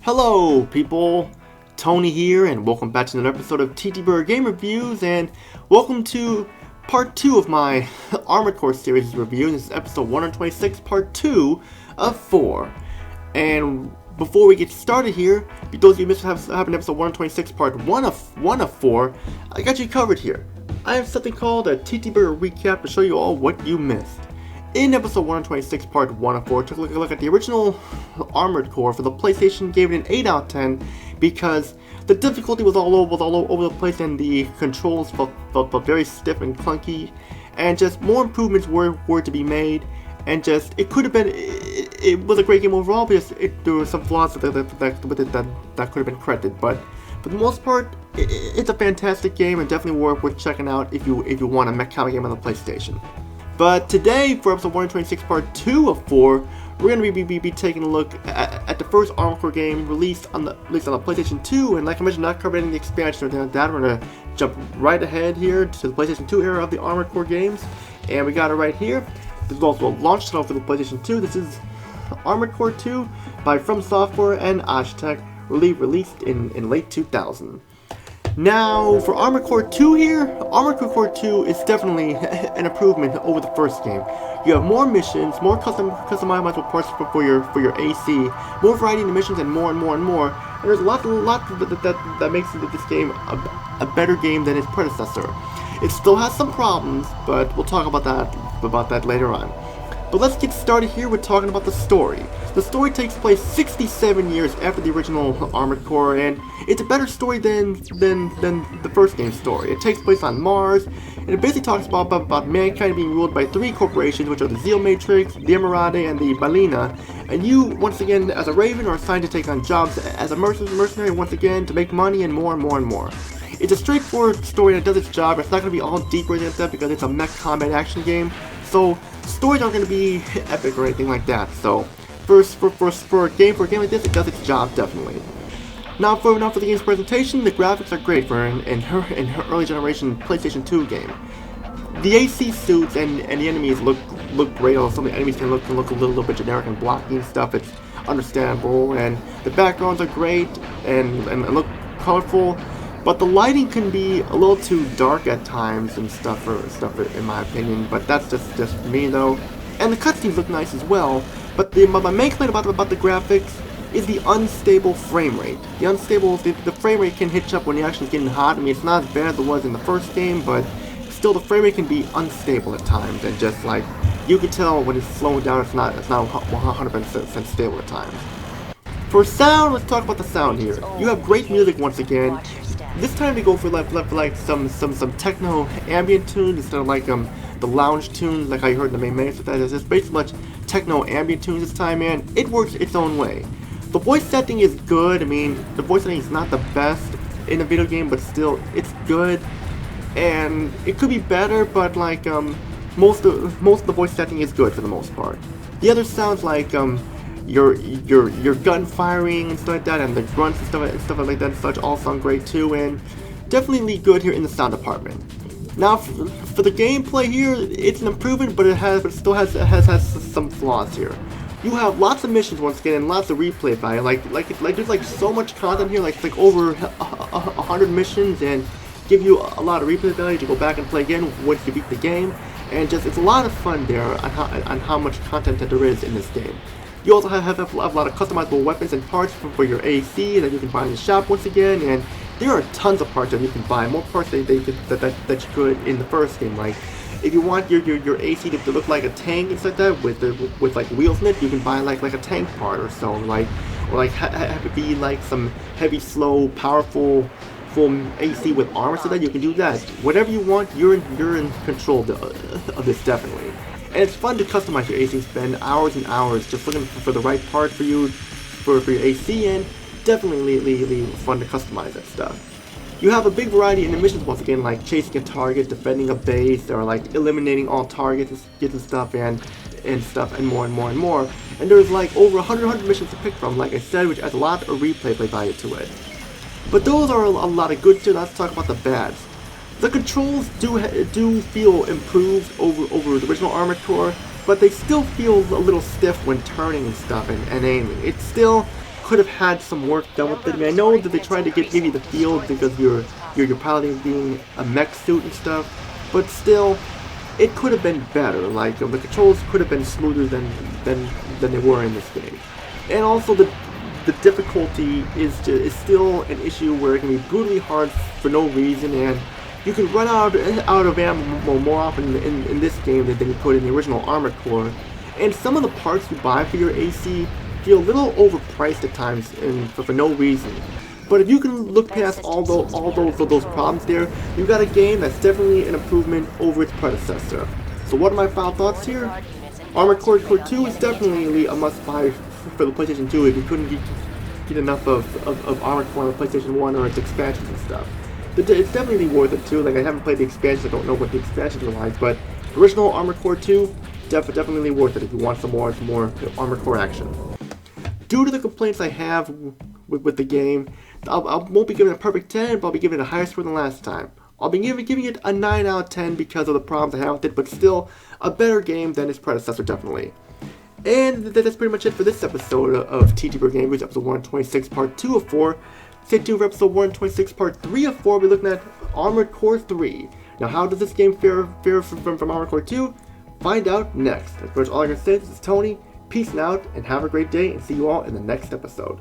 Hello people, Tony here and welcome back to another episode of TTBurger Game Reviews and welcome to part 2 of my Armored Core series review. This is episode 126, part 2 of 4. And before we get started here, those of you who missed having episode 126, part 1 of 4, I got you covered here. I have something called a TTBurger recap to show you all what you missed. In episode 126, part 1 of 4, took a look at the original Armored Core for the PlayStation, gave it an 8 out of 10 because the difficulty was all over the place and the controls felt very stiff and clunky, and just more improvements were to be made, and just it could have been it was a great game overall because there were some flaws that could have been corrected, but for the most part it's a fantastic game and definitely worth checking out if you want a mech combat game on the PlayStation. But today, for episode 126, part 2 of 4, we're going to be taking a look at the first Armored Core game released on the PlayStation 2, and like I mentioned, not covering the expansion or anything like that. We're going to jump right ahead here to the PlayStation 2 era of the Armored Core games, and we got it right here. This is also a launch title for the PlayStation 2. This is Armored Core 2 by From Software and Aztec, released in late 2000. Now, for Armored Core 2 here, Armored Core 2 is definitely an improvement over the first game. You have more missions, more customizable parts for your AC, more variety in the missions, and more. And there's a lot that makes this game a better game than its predecessor. It still has some problems, but we'll talk about that later on. But let's get started here with talking about the story. The story takes place 67 years after the original Armored Core, and it's a better story than the first game's story. It takes place on Mars, and it basically talks about mankind being ruled by 3 corporations, which are the Zeal Matrix, the Emirati, and the Balina. And you, once again, as a Raven, are assigned to take on jobs as a mercenary once again to make money and more. It's a straightforward story that does its job. It's not going to be all deep or anything like that because it's a mech combat action game. So stories aren't going to be epic or anything like that. So for a game like this, it does its job definitely. Now for the game's presentation, the graphics are great for in her early generation PlayStation 2 game. The AC suits and the enemies look great. Although some of the enemies can look a little bit generic and blocky and stuff. It's understandable, and the backgrounds are great and look colorful. But the lighting can be a little too dark at times and stuff in my opinion, but that's just me though. And the cutscenes look nice as well, but my main complaint about the graphics is the unstable frame rate. The frame rate can hitch up when the action's getting hot. I mean, it's not as bad as it was in the first game, but still the frame rate can be unstable at times, and just like, you can tell when it's slowing down, it's not 100% stable at times. For sound, let's talk about the sound here. You have great music once again. This time they go for like some techno ambient tunes instead of like the lounge tunes like I heard in the main menu. So it's basically much techno ambient tunes this time, and it works its own way. The voice setting is good. I mean, the voice setting is not the best in a video game, but still it's good, and it could be better. But like most of the voice setting is good for the most part. The other sounds like your gun firing and stuff like that, and the grunts and stuff like that and such all sound great too, and definitely good here in the sound department. Now for the gameplay here, it's an improvement, but it still has some flaws here. You have lots of missions once again and lots of replay value. Like there's like so much content here, like over 100 missions, and give you a lot of replay value to go back and play again once you beat the game, and just it's a lot of fun there on how much content that there is in this game. You also have a lot of customizable weapons and parts for your AC that you can buy in the shop once again, and there are tons of parts that you can buy, more parts that you could in the first game. Like if you want your AC to look like a tank and stuff like that with like wheels in it, you can buy like a tank part or so, or have it be like some heavy, slow, powerful full AC with armor, so that you can do that. Whatever you want, you're in control of this definitely. And it's fun to customize your AC, spend hours and hours just looking for the right part for you, for your AC, and definitely fun to customize that stuff. You have a big variety in the missions once again, like chasing a target, defending a base, or like eliminating all targets and stuff, and more. And there's like over 100 missions to pick from, like I said, which adds a lot of replay value to it. But those are a lot of good too. Let's talk about the bads. The controls do feel improved over the original Armored Core, but they still feel a little stiff when turning and stuff and aiming. It still could have had some work done with it. I mean, I know that they tried to give you the feel because you're piloting being a mech suit and stuff, but still, it could have been better. Like the controls could have been smoother than they were in this game, and also the difficulty is still an issue where it can be brutally hard for no reason, and you can run out of ammo more often in this game than you could in the original Armored Core. And some of the parts you buy for your AC feel a little overpriced at times and for no reason. But if you can look past all those problems there, you've got a game that's definitely an improvement over its predecessor. So what are my final thoughts here? Armored Core 2 is definitely a must-buy for the PlayStation 2 if you couldn't get enough of Armored Core on the PlayStation 1 or its expansions and stuff. It's definitely worth it too. Like, I haven't played the expansions, I don't know what the expansions are like, but original Armored Core 2, definitely worth it if you want some more Armored Core action. Due to the complaints I have with the game, I won't be giving it a perfect 10, but I'll be giving it a higher score than last time. I'll be giving it a 9 out of 10 because of the problems I have with it, but still a better game than its predecessor, definitely. And that's pretty much it for this episode of TTBurger Game Reviews, episode 126, part 2 of 4. Stay tuned for episode 126, part 3 of 4. We'll be looking at Armored Core 3. Now, how does this game fare from Armored Core 2? Find out next. That's pretty much all I can say. This is Tony. Peace out, and have a great day, and see you all in the next episode.